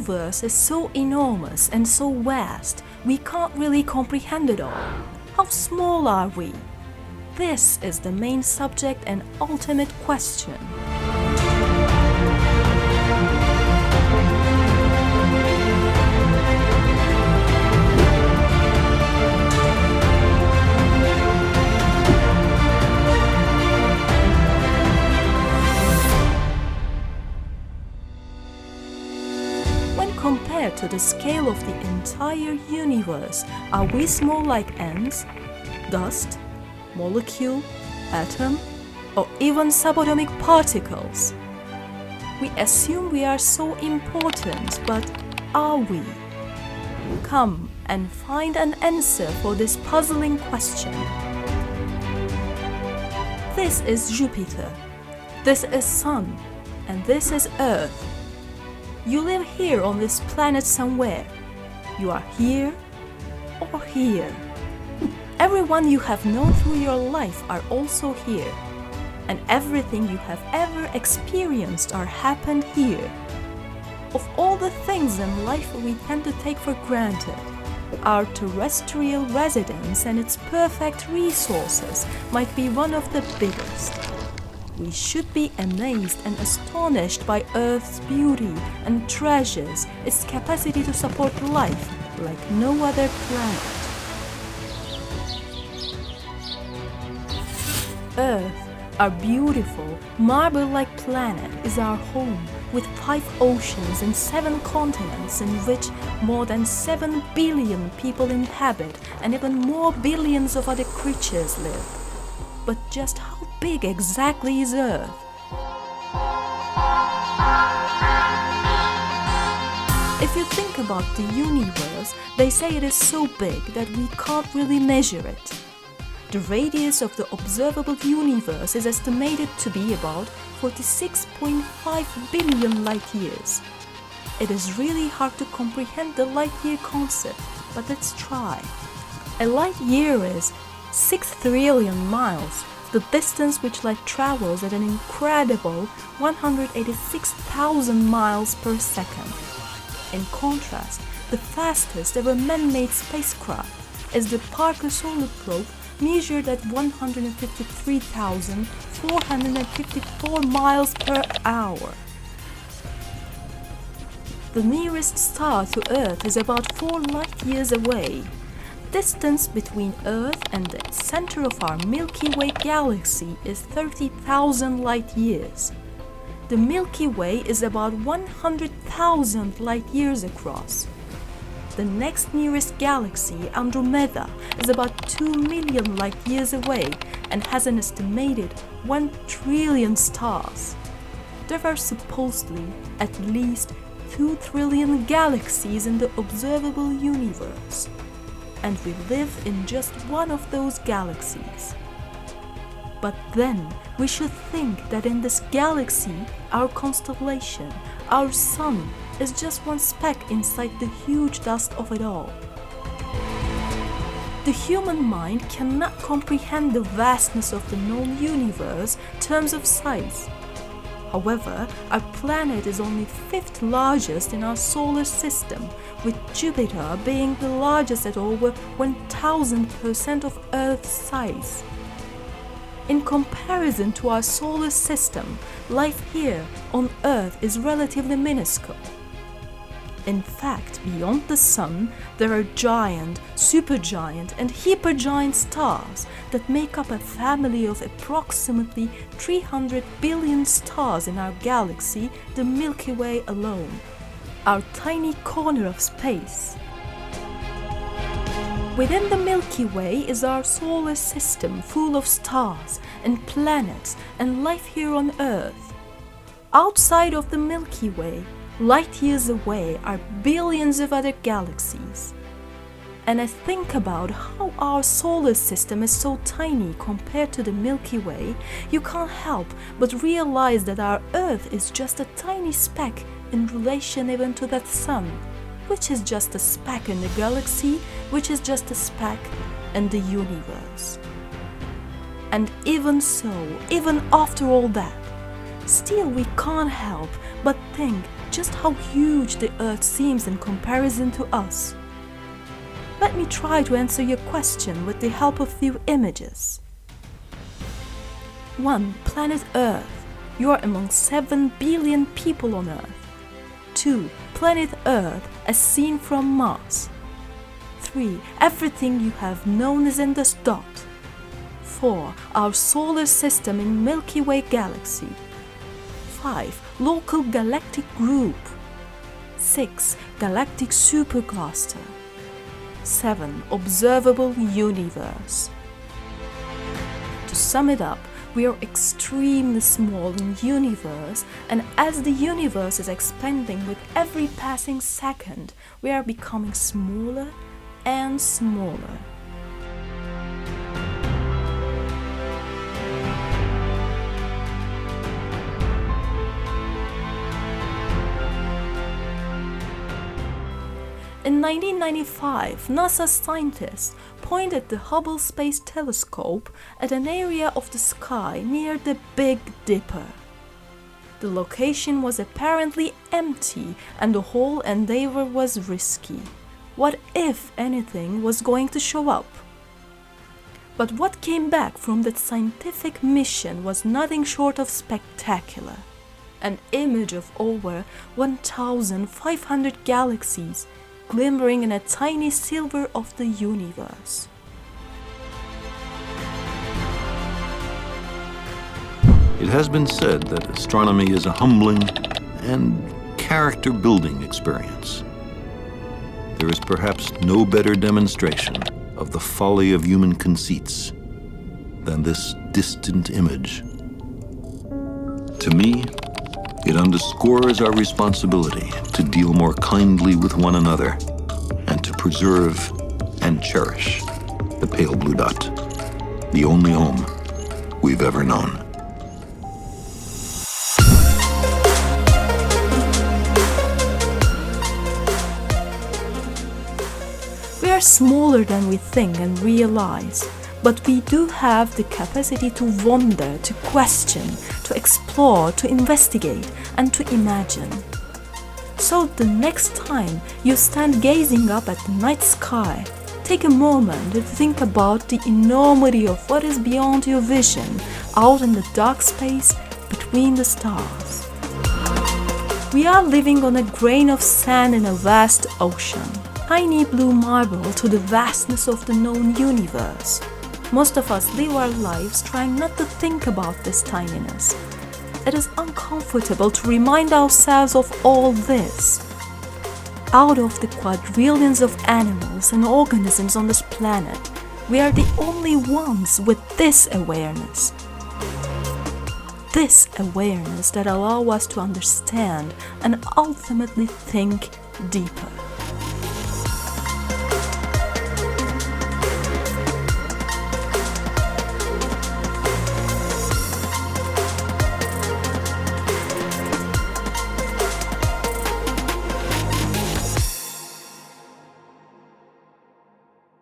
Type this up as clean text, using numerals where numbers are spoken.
universe is so enormous and so vast, we can't really comprehend it all. How small are we? This is the main subject and ultimate question. When compared to the scale of the entire universe, are we small like ants, dust, molecule, atom, or even subatomic particles? We assume we are so important, but are we? Come and find an answer for this puzzling question. This is Jupiter, this is Sun, and this is Earth. You live here on this planet somewhere. You are here or here. Everyone you have known through your life are also here. And everything you have ever experienced or happened here. Of all the things in life we tend to take for granted, our terrestrial residence and its perfect resources might be one of the biggest. We should be amazed and astonished by Earth's beauty and treasures its capacity to support life like no other planet. Earth, our beautiful, marble-like planet, is our home with 5 oceans and 7 continents in which more than 7 billion people inhabit and even more billions of other creatures live. But just how big exactly is Earth? If you think about the universe, they say it is so big that we can't really measure it. The radius of the observable universe is estimated to be about 46.5 billion light years. It is really hard to comprehend the light year concept, but let's try. A light year is 6 trillion miles, the distance which light travels at an incredible 186,000 miles per second. In contrast, the fastest ever man-made spacecraft is the Parker Solar Probe, measured at 153,454 miles per hour. The nearest star to Earth is about 4 light years away. Distance between Earth and the center of our Milky Way galaxy is 30,000 light years. The Milky Way is about 100,000 light years across. The next nearest galaxy, Andromeda, is about 2 million light years away and has an estimated 1 trillion stars. There are supposedly at least 2 trillion galaxies in the observable universe. And we live in just one of those galaxies. But then we should think that in this galaxy, our constellation, our sun, is just one speck inside the huge dust of it all. The human mind cannot comprehend the vastness of the known universe in terms of size. However, our planet is only 5th largest in our solar system, with Jupiter being the largest at over 1000% of Earth's size. In comparison to our solar system, life here on Earth is relatively minuscule. In fact, beyond the Sun, there are giant, supergiant, and hypergiant stars that make up a family of approximately 300 billion stars in our galaxy, the Milky Way alone, our tiny corner of space. Within the Milky Way is our solar system full of stars and planets and life here on Earth. Outside of the Milky Way, light years away, are billions of other galaxies. And I think about how our solar system is so tiny compared to the Milky Way, you can't help but realize that our Earth is just a tiny speck in relation even to that sun, which is just a speck in the galaxy, which is just a speck in the universe. And even so, even after all that, still we can't help but think just how huge the Earth seems in comparison to us. Let me try to answer your question with the help of few images. 1. Planet Earth. You are among 7 billion people on Earth. 2. Planet Earth as seen from Mars. 3. Everything you have known is in this dot. 4. Our solar system in Milky Way galaxy. 5. Local galactic group. 6. Galactic supercluster. 7. Observable universe. To sum it up, we are extremely small in universe, and as the universe is expanding with every passing second, we are becoming smaller and smaller. In 1995, NASA scientists pointed the Hubble Space Telescope at an area of the sky near the Big Dipper. The location was apparently empty and the whole endeavor was risky. What if anything was going to show up? But what came back from that scientific mission was nothing short of spectacular. An image of over 1,500 galaxies glimmering in a tiny sliver of the universe. It has been said that astronomy is a humbling and character-building experience. There is perhaps no better demonstration of the folly of human conceits than this distant image. To me, it underscores our responsibility to deal more kindly with one another and to preserve and cherish the pale blue dot, the only home we've ever known. We are smaller than we think and realize, but we do have the capacity to wonder, to question, to explore, to investigate, and to imagine. So the next time you stand gazing up at the night sky, take a moment to think about the enormity of what is beyond your vision, out in the dark space between the stars. We are living on a grain of sand in a vast ocean, tiny blue marble to the vastness of the known universe. Most of us live our lives trying not to think about this tininess. It is uncomfortable to remind ourselves of all this. Out of the quadrillions of animals and organisms on this planet, we are the only ones with this awareness. This awareness that allows us to understand and ultimately think deeper.